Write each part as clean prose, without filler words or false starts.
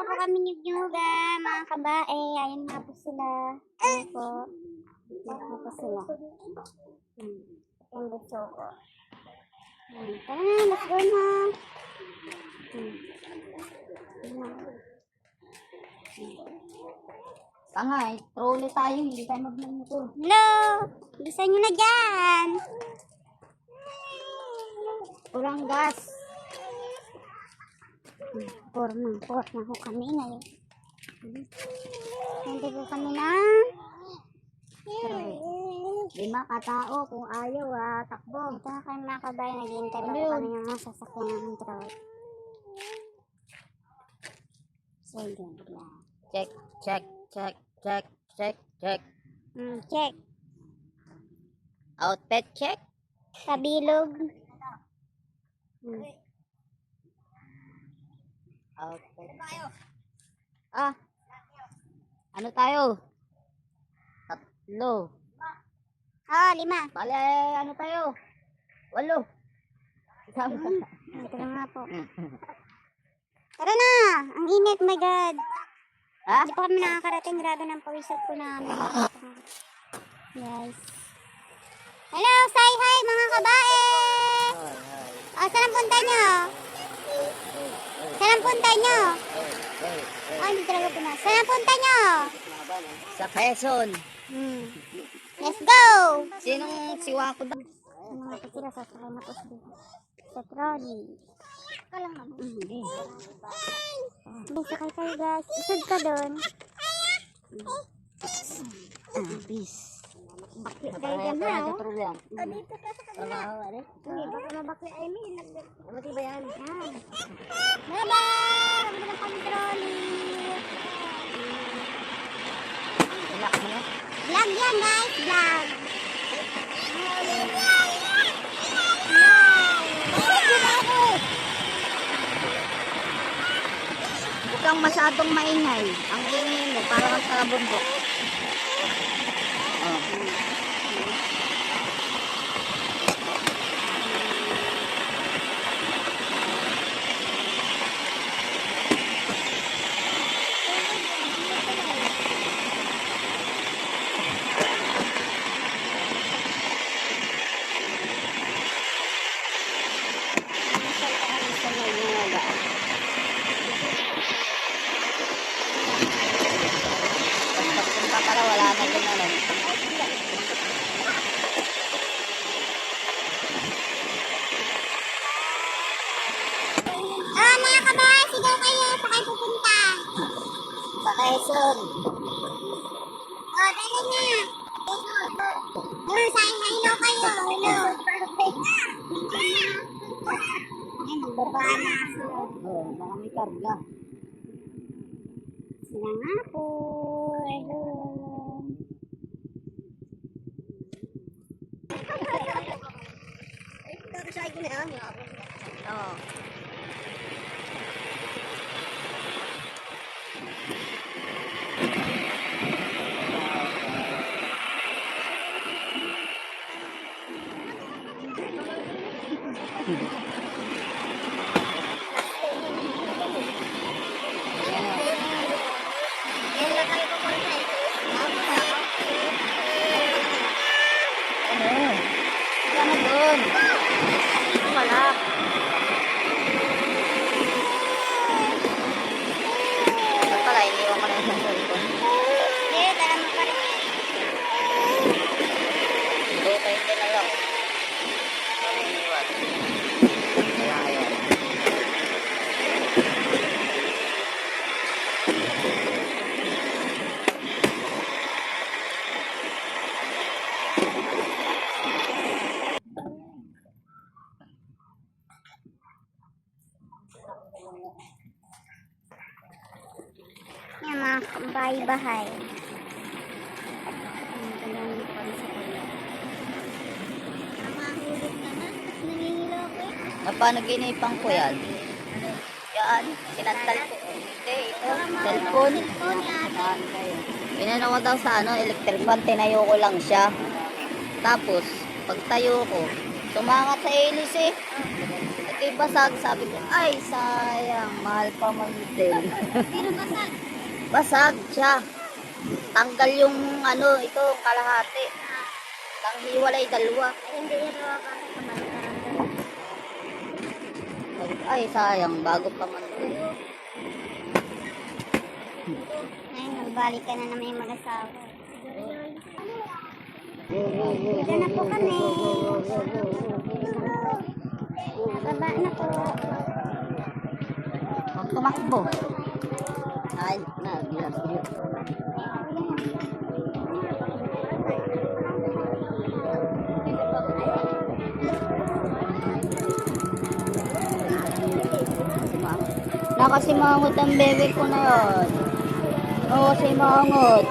pa po kami ni Yuga, mga kabae. Ayun nga po sila. Ayun po. Ayun po sila. Yung gusto ko. Tara na, let's go na. Tangay, trolley tayo, hindi tayo magmamotor. Hello! Bilisan nyo na dyan. Walang gas. Pour na ho kami ngayon. Hindi po kami na. Lima katao, kung ayaw takbo. Ito na kayo mga kabayan, naghihintay pa po kami ng mga sasakyan ng troll. So, yun lang. Check. Check. Outfit check. Kabilog. Outfit. Ano tayo? 3. Oh, 5. Bale, ano tayo? 8. Ito na nga po. Tara na! Ang init, my God. Ha? Hindi pa kami nakakarating. Grabe ng pawisat po namin. Guys. Hello! Say hi, mga kabae! O, saan ang punta nyo? Saan ang punta nyo? Hindi talaga punas. Saan ang punta nyo? Sa Quezon. Let's go! Sinong siwa ko daw? Mga po sila, sasakay na po sa trolley. Kalang naman. Hindi, sakay kayo guys. Isod ka doon. Peace. Bakli kayo dyan na, oh. Dito ka sa kanila. Hindi, baka mabakli ay may. Mati ba yan? Bye-bye! Kami na kami trolley. Relax mo na. Vlog yan guys, vlog. Huwag kang masyadong maingay. Ang ingay mo, parang sa bundok. Para wala na din ano. Mga kabahay, sigaw kayo sa kayo pupunta. Sa Quezon. Dali na. Say hello kayo. Hello. Baba na sila. Baka may karga. Sila nga po. Hello. Oo. Ano doon? Wala. Ba't pala, iniwan ko na yung cellphone? Tara mo pa rin. Bukay din na lang. Ano iniwan? Kaya ayan. Yan mga bahay-bahay. Napanaginipan ko yan. Yan, sinantal ko. Hindi, ito, cellphone. Pinanawa daw sa electric fan, tinayo ko lang siya. Tapos, pag tayo ko, tumangat sa ilis eh. Di basag, sabi ko, ay sayang, mahal pa man din. Pero basag. Basag siya. Tanggal yung ano, ito, kalahati. Nang hiwalay dalawa. Ay, hindi yan raw bakit kamalakaran doon. Sabi ko, ay sayang, bago pa man din. Ngayon, nagbalik ka na naman yung mag-asawa. Dito na po kami. Nakaba na po. Huwag tumakbo. Ay, naglagot. Nakasimangot ang bebe ko na yun. Oo, simangot.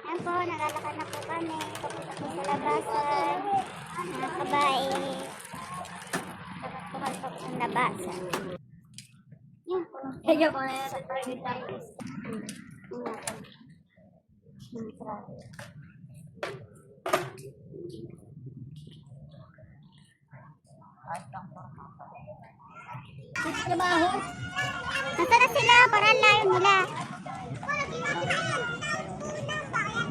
Yan po, nalalakad na po kami. Papunta po sa labasan. Mga kabae. Dapat po kami po sa labasan. Yan po. Kaya po na yan sa target tayo. Trabaho? Nasaan na sila? Parang layo nila.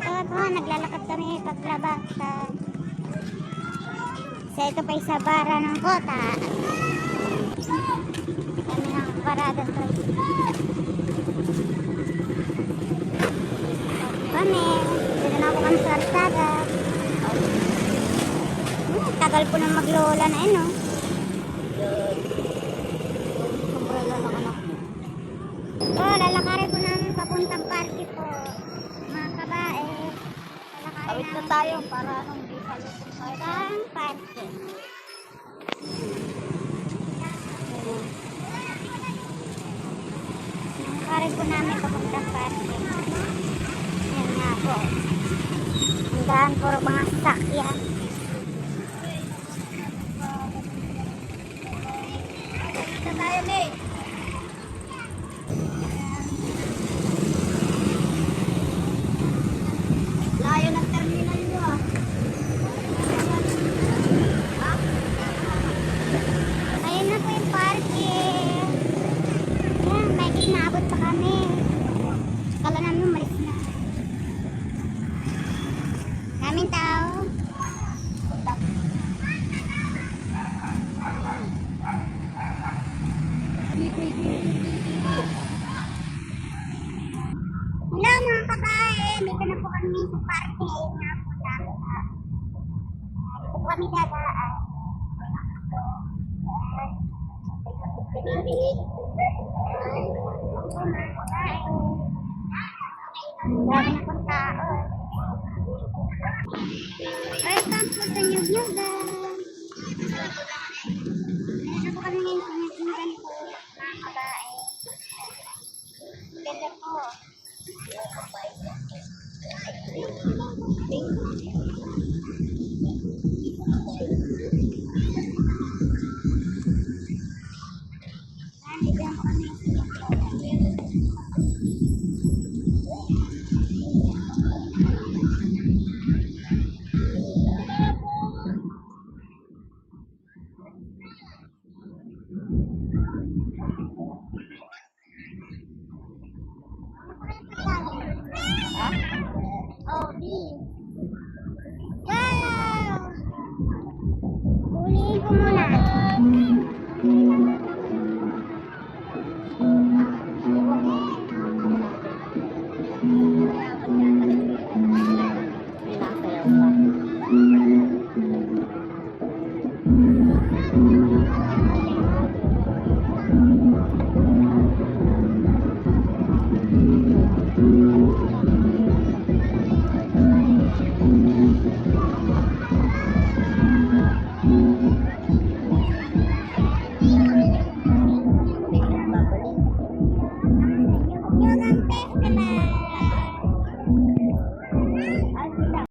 Kaya po, naglalakad kami paglabasan. Sa ito pa isa bara ng kota. Kami ng parada to. Kami, dito na po kami sa kalsada. Tagal po na maglola na yun, no? Umbrella ng anak mo. Oh, lalakarin po namin papuntang party po. Mga kabae. Tawid na tayo para anong di palutong tayo. Papuntang party. Lalakarin po namin papuntang party. Yan nga po. Ang daan puro mga sasakyan. Dito tayo, May. Layo ng terminal nyo, ah. Ayun na po yung parking. Yan, may inaabot pa kami. Kala namin umalis na. Namin tao. Hello mga kabae, dito na po kami sa parking. Ayun nga po lang. Dito po kami dadaan. Dami na pong tao. Welcome po sa Nyug-Nyugan. Dito po kami ngayon sa Nyug-Nyugan po, mga kabae. Ganda po. Nandito na po kami sa Nyug-Nyugan. Ha? Oh, please.